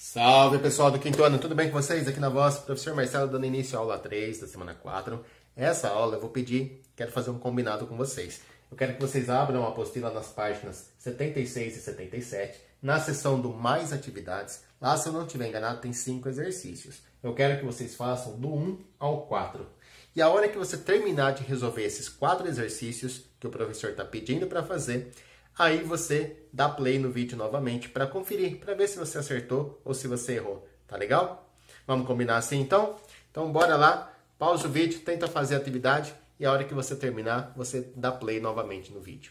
Salve pessoal do quinto ano, tudo bem com vocês? Aqui na voz, professor Marcelo dando início à aula 3 da semana 4. Essa aula eu vou quero fazer um combinado com vocês. Eu quero que vocês abram a apostila nas páginas 76 e 77, na seção do Mais Atividades. Lá, se eu não estiver enganado, tem 5 exercícios. Eu quero que vocês façam do 1 ao 4. E a hora que você terminar de resolver esses 4 exercícios que o professor está pedindo para fazer, aí você dá play no vídeo novamente para conferir, para ver se você acertou ou se você errou. Tá legal? Vamos combinar assim então? Então bora lá, pausa o vídeo, tenta fazer a atividade e a hora que você terminar, você dá play novamente no vídeo.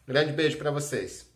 Grande beijo para vocês!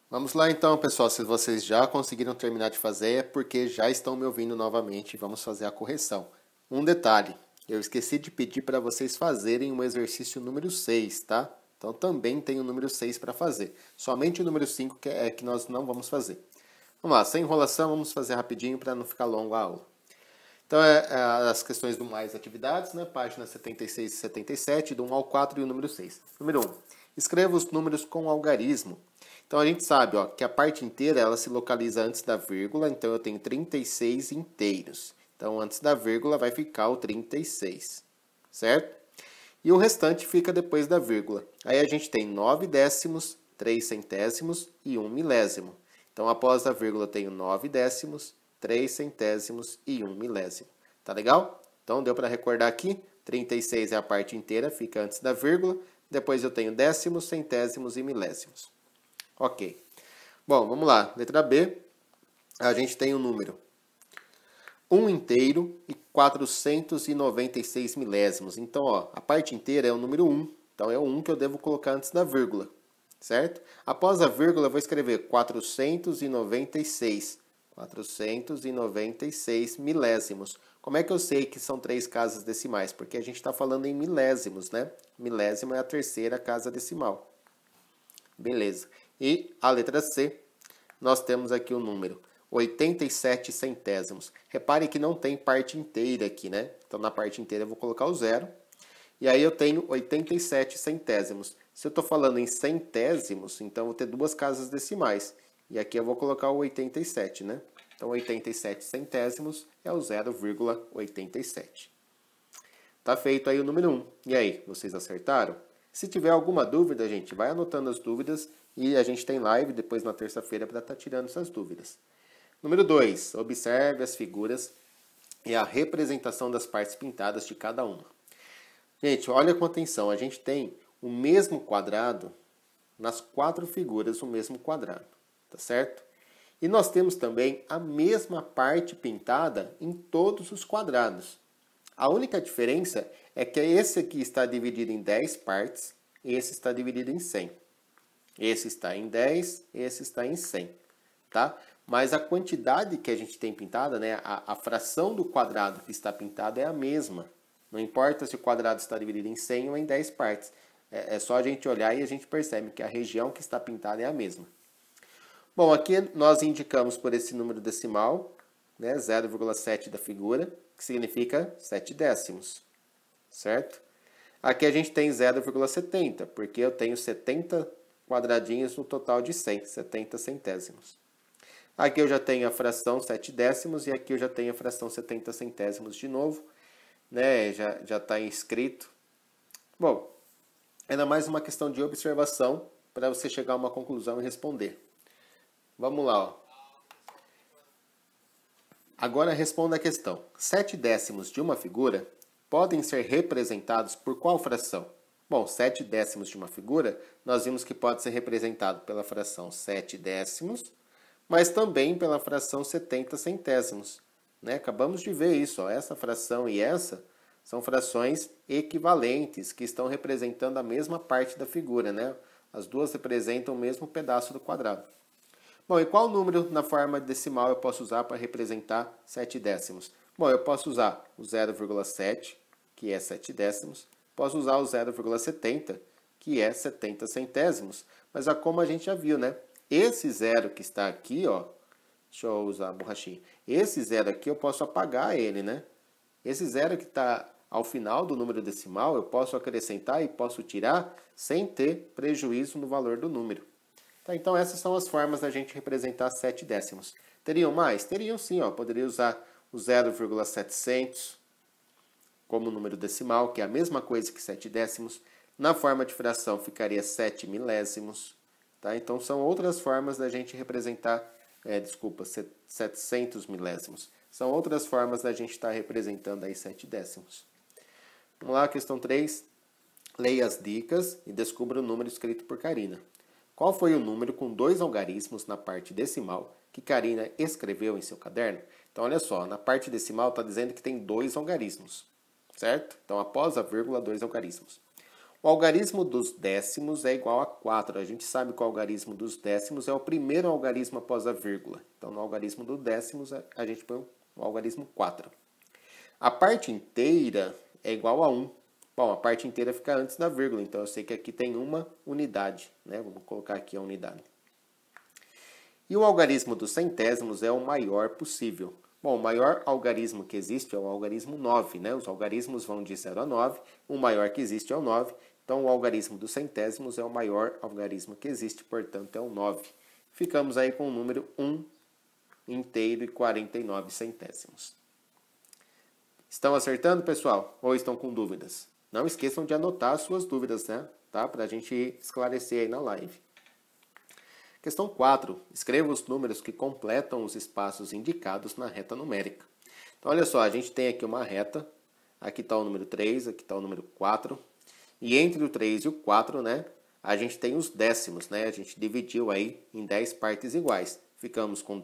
Vamos lá então, pessoal, se vocês já conseguiram terminar de fazer é porque já estão me ouvindo novamente. Vamos fazer a correção. Um detalhe, eu esqueci de pedir para vocês fazerem o exercício número 6, tá? Então também tem o número 6 para fazer. Somente o número 5 que nós não vamos fazer. Vamos lá, sem enrolação, vamos fazer rapidinho para não ficar longo a aula. Então, as questões do mais atividades, né? Páginas 76 e 77, do 1 ao 4 e o número 6. Número 1. Escreva os números com algarismo. Então, a gente sabe que a parte inteira ela se localiza antes da vírgula, então eu tenho 36 inteiros. Então, antes da vírgula vai ficar o 36, certo? E o restante fica depois da vírgula. Aí a gente tem 9 décimos, 3 centésimos e 1 milésimo. Então, após a vírgula eu tenho 9 décimos, 3 centésimos e 1 milésimo. Tá legal? Então, deu para recordar aqui? 36 é a parte inteira, fica antes da vírgula. Depois eu tenho décimos, centésimos e milésimos. Ok. Bom, vamos lá. Letra B, a gente tem o número 1 inteiro e 496 milésimos. Então, a parte inteira é o número 1. Então, é o 1 que eu devo colocar antes da vírgula, certo? Após a vírgula, eu vou escrever 496. 496 milésimos. Como é que eu sei que são 3 casas decimais? Porque a gente está falando em milésimos, né? Milésimo é a terceira casa decimal. Beleza. E a letra C, nós temos aqui o número 87 centésimos. Repare que não tem parte inteira aqui, né? Então, na parte inteira eu vou colocar o 0. E aí eu tenho 87 centésimos. Se eu estou falando em centésimos, então eu vou ter 2 casas decimais. E aqui eu vou colocar o 87, né? Então, 87 centésimos é o 0,87. Tá feito aí o número 1. E aí, vocês acertaram? Se tiver alguma dúvida, gente, vai anotando as dúvidas e a gente tem live depois na terça-feira para estar tirando essas dúvidas. Número 2. Observe as figuras e a representação das partes pintadas de cada uma. Gente, olha com atenção. A gente tem o mesmo quadrado nas 4 figuras, o mesmo quadrado. Tá certo? E nós temos também a mesma parte pintada em todos os quadrados. A única diferença é que esse aqui está dividido em 10 partes e esse está dividido em 100. Esse está em 10, esse está em 100, tá? Mas a quantidade que a gente tem pintada, né, a fração do quadrado que está pintado é a mesma. Não importa se o quadrado está dividido em 100 ou em 10 partes. É só a gente olhar e a gente percebe que a região que está pintada é a mesma. Bom, aqui nós indicamos por esse número decimal, né, 0,7 da figura, que significa 7 décimos, certo? Aqui a gente tem 0,70, porque eu tenho 70 quadradinhos no total de 100, 70 centésimos. Aqui eu já tenho a fração 7 décimos e aqui eu já tenho a fração 70 centésimos de novo, né? Já está inscrito. Bom, ainda mais uma questão de observação para você chegar a uma conclusão e responder. Vamos lá, ó. Agora responda a questão. 7 décimos de uma figura podem ser representados por qual fração? Bom, 7 décimos de uma figura, nós vimos que pode ser representado pela fração 7 décimos, mas também pela fração 70 centésimos. Né? Acabamos de ver isso, ó. Essa fração e essa são frações equivalentes, que estão representando a mesma parte da figura, né? As duas representam o mesmo pedaço do quadrado. Bom, e qual número na forma decimal eu posso usar para representar 7 décimos? Bom, eu posso usar o 0,7, que é 7 décimos. Posso usar o 0,70, que é 70 centésimos. Mas como a gente já viu, né? esse zero que está aqui, ó, deixa eu usar a borrachinha. Esse zero aqui eu posso apagar ele, né? Esse zero que está ao final do número decimal, eu posso acrescentar e posso tirar sem ter prejuízo no valor do número. Tá, então essas são as formas da gente representar 7 décimos. Teriam mais? Teriam sim, ó. Poderia usar o 0,700 como número decimal, que é a mesma coisa que 7 décimos. Na forma de fração ficaria 7 milésimos. Tá? Então são outras formas da gente representar, 700 milésimos. São outras formas da gente estar representando aí 7 décimos. Vamos lá, questão 3. Leia as dicas e descubra o número escrito por Karina. Qual foi o número com 2 algarismos na parte decimal que Karina escreveu em seu caderno? Então, olha só, na parte decimal está dizendo que tem 2 algarismos, certo? Então, após a vírgula, 2 algarismos. O algarismo dos décimos é igual a 4. A gente sabe que o algarismo dos décimos é o primeiro algarismo após a vírgula. Então, no algarismo dos décimos, a gente põe o algarismo 4. A parte inteira é igual a 1. Bom, a parte inteira fica antes da vírgula, então eu sei que aqui tem uma unidade, né? Vamos colocar aqui a unidade. E o algarismo dos centésimos é o maior possível. Bom, o maior algarismo que existe é o algarismo 9, né? Os algarismos vão de 0 a 9, o maior que existe é o 9, então o algarismo dos centésimos é o maior algarismo que existe, portanto é o 9. Ficamos aí com o número 1 inteiro e 49 centésimos. Estão acertando, pessoal? Ou estão com dúvidas? Não esqueçam de anotar as suas dúvidas, né? Tá? Para a gente esclarecer aí na live. Questão 4. Escreva os números que completam os espaços indicados na reta numérica. Então, olha só, a gente tem aqui uma reta. Aqui está o número 3, aqui está o número 4. E entre o 3 e o 4, né? A gente tem os décimos, né? A gente dividiu aí em 10 partes iguais. Ficamos com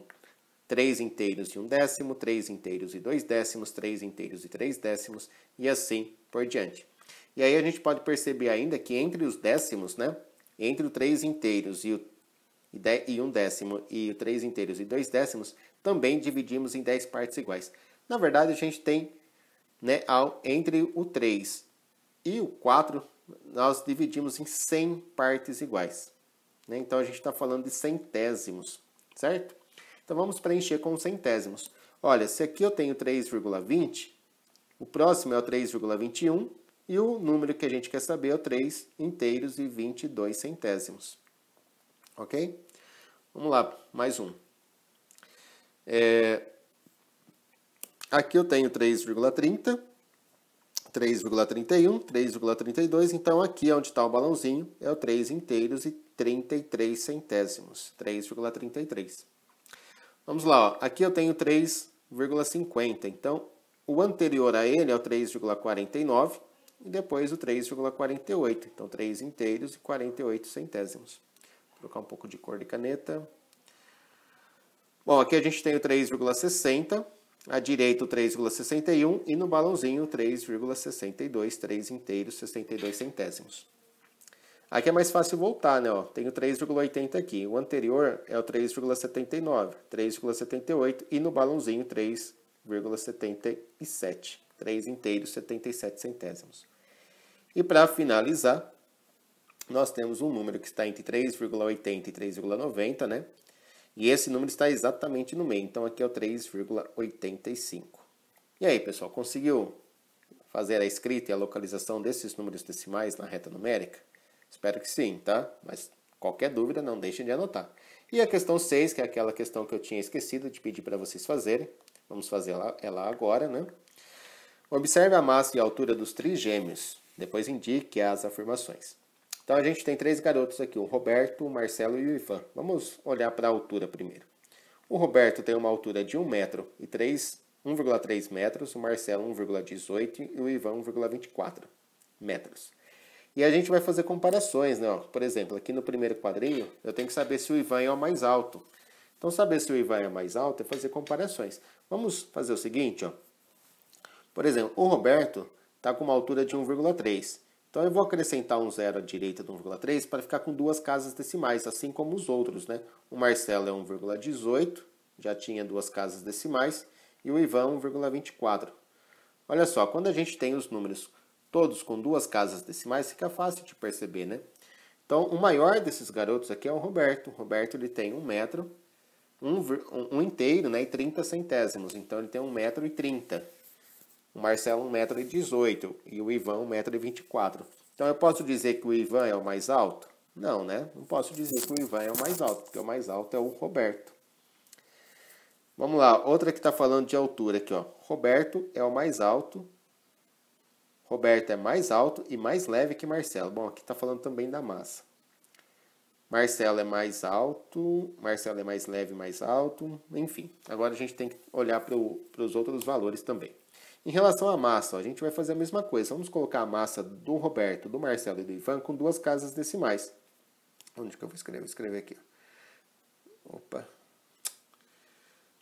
3 inteiros e 1 décimo, 3 inteiros e 2 décimos, 3 inteiros e 3 décimos, e assim por diante. E aí a gente pode perceber ainda que entre os décimos, né, entre o 3 inteiros e 1 décimo e o 3 inteiros e 2 décimos, também dividimos em 10 partes iguais. Na verdade, a gente tem, né, entre o 3 e o 4, nós dividimos em 100 partes iguais. Né? Então, a gente está falando de centésimos, certo? Então, vamos preencher com centésimos. Olha, se aqui eu tenho 3,20, o próximo é o 3,21 e o número que a gente quer saber é o 3 inteiros e 22 centésimos. Ok? Vamos lá, mais um. Aqui eu tenho 3,30, 3,31, 3,32. Então, aqui onde está o balãozinho é o 3 inteiros e 33 centésimos. 3,33. Vamos lá, ó. Aqui eu tenho 3,50. Então, o anterior a ele é o 3,49 e depois o 3,48. Então, 3 inteiros e 48 centésimos. Vou colocar um pouco de cor de caneta. Bom, aqui a gente tem o 3,60, à direita o 3,61 e no balãozinho o 3,62, 3 inteiros, 62 centésimos. Aqui é mais fácil voltar, né? Ó, tem o 3,80 aqui. O anterior é o 3,79, 3,78 e no balãozinho 3,77. 3 inteiros, 77 centésimos. E para finalizar, nós temos um número que está entre 3,80 e 3,90, né? E esse número está exatamente no meio. Então aqui é o 3,85. E aí, pessoal, conseguiu fazer a escrita e a localização desses números decimais na reta numérica? Espero que sim, tá? Mas qualquer dúvida, não deixem de anotar. E a questão 6, que é aquela questão que eu tinha esquecido de pedir para vocês fazerem. Vamos fazer ela agora, né? Observe a massa e a altura dos trigêmeos. Depois indique as afirmações. Então, a gente tem 3 garotos aqui, o Roberto, o Marcelo e o Ivan. Vamos olhar para a altura primeiro. O Roberto tem uma altura de 1 metro e 1,3 metros, o Marcelo 1,18 e o Ivan 1,24 metros. E a gente vai fazer comparações, né? Por exemplo, aqui no primeiro quadrinho, eu tenho que saber se o Ivan é o mais alto. Então, saber se o Ivan é mais alto é fazer comparações. Vamos fazer o seguinte, ó. Por exemplo, o Roberto está com uma altura de 1,3. Então, eu vou acrescentar um zero à direita do 1,3 para ficar com 2 casas decimais, assim como os outros, né? O Marcelo é 1,18, já tinha 2 casas decimais, e o Ivan 1,24. Olha só, quando a gente tem os números todos com 2 casas decimais, fica fácil de perceber, né? Então, o maior desses garotos aqui é o Roberto. O Roberto ele tem 1 metro, um inteiro, né, e 30 centésimos. Então, ele tem 1,30 m. O Marcelo 1,18 m e o Ivan 1,24 m. Então, eu posso dizer que o Ivan é o mais alto? Não, né? Não posso dizer que o Ivan é o mais alto, porque o mais alto é o Roberto. Vamos lá, outra que está falando de altura aqui, ó. Roberto é o mais alto. Roberto é mais alto e mais leve que Marcelo. Bom, aqui está falando também da massa. Marcelo é mais alto, Marcelo é mais leve, mais alto, enfim. Agora a gente tem que olhar para os outros valores também. Em relação à massa, ó, a gente vai fazer a mesma coisa. Vamos colocar a massa do Roberto, do Marcelo e do Ivan com 2 casas decimais. Onde que eu vou escrever? Vou escrever aqui. Opa.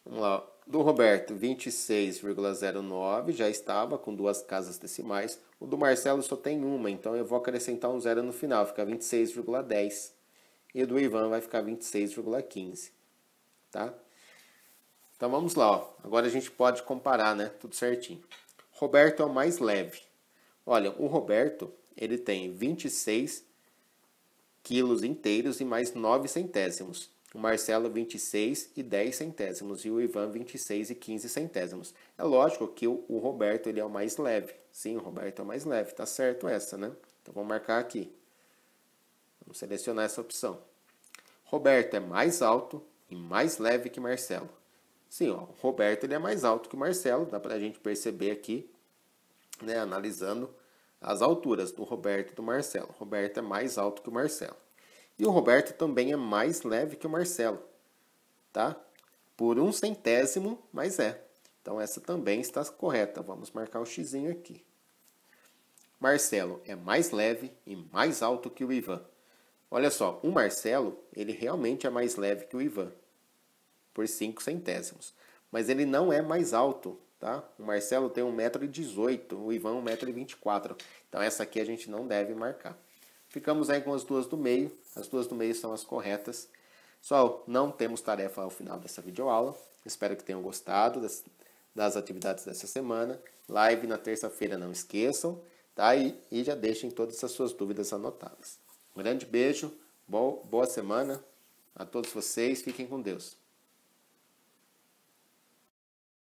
Vamos lá. Do Roberto, 26,09, já estava com 2 casas decimais. O do Marcelo só tem uma, então eu vou acrescentar um zero no final, fica 26,10. E o do Ivan vai ficar 26,15. Tá? Então vamos lá, ó. Agora a gente pode comparar, né? Tudo certinho. Roberto é o mais leve. Olha, o Roberto, ele tem 26 quilos inteiros e mais 9 centésimos. O Marcelo 26 e 10 centésimos e o Ivan 26 e 15 centésimos. É lógico que o Roberto ele é o mais leve. Sim, o Roberto é o mais leve, tá certo essa, né? Então vamos marcar aqui. Vamos selecionar essa opção. Roberto é mais alto e mais leve que Marcelo. Sim, ó, o Roberto ele é mais alto que o Marcelo, dá pra gente perceber aqui, né, analisando as alturas do Roberto e do Marcelo. O Roberto é mais alto que o Marcelo. E o Roberto também é mais leve que o Marcelo, tá? Por 1 centésimo, mas é. Então essa também está correta. Vamos marcar o xizinho aqui. Marcelo é mais leve e mais alto que o Ivan. Olha só, o Marcelo, ele realmente é mais leve que o Ivan, por 5 centésimos. Mas ele não é mais alto, tá? O Marcelo tem 1,18 m, o Ivan 1,24 m. Então essa aqui a gente não deve marcar. Ficamos aí com as duas do meio. As duas do meio são as corretas. Pessoal, não temos tarefa ao final dessa videoaula. Espero que tenham gostado das atividades dessa semana. Live na terça-feira, não esqueçam, tá? E já deixem todas as suas dúvidas anotadas. Um grande beijo, boa semana a todos vocês. Fiquem com Deus.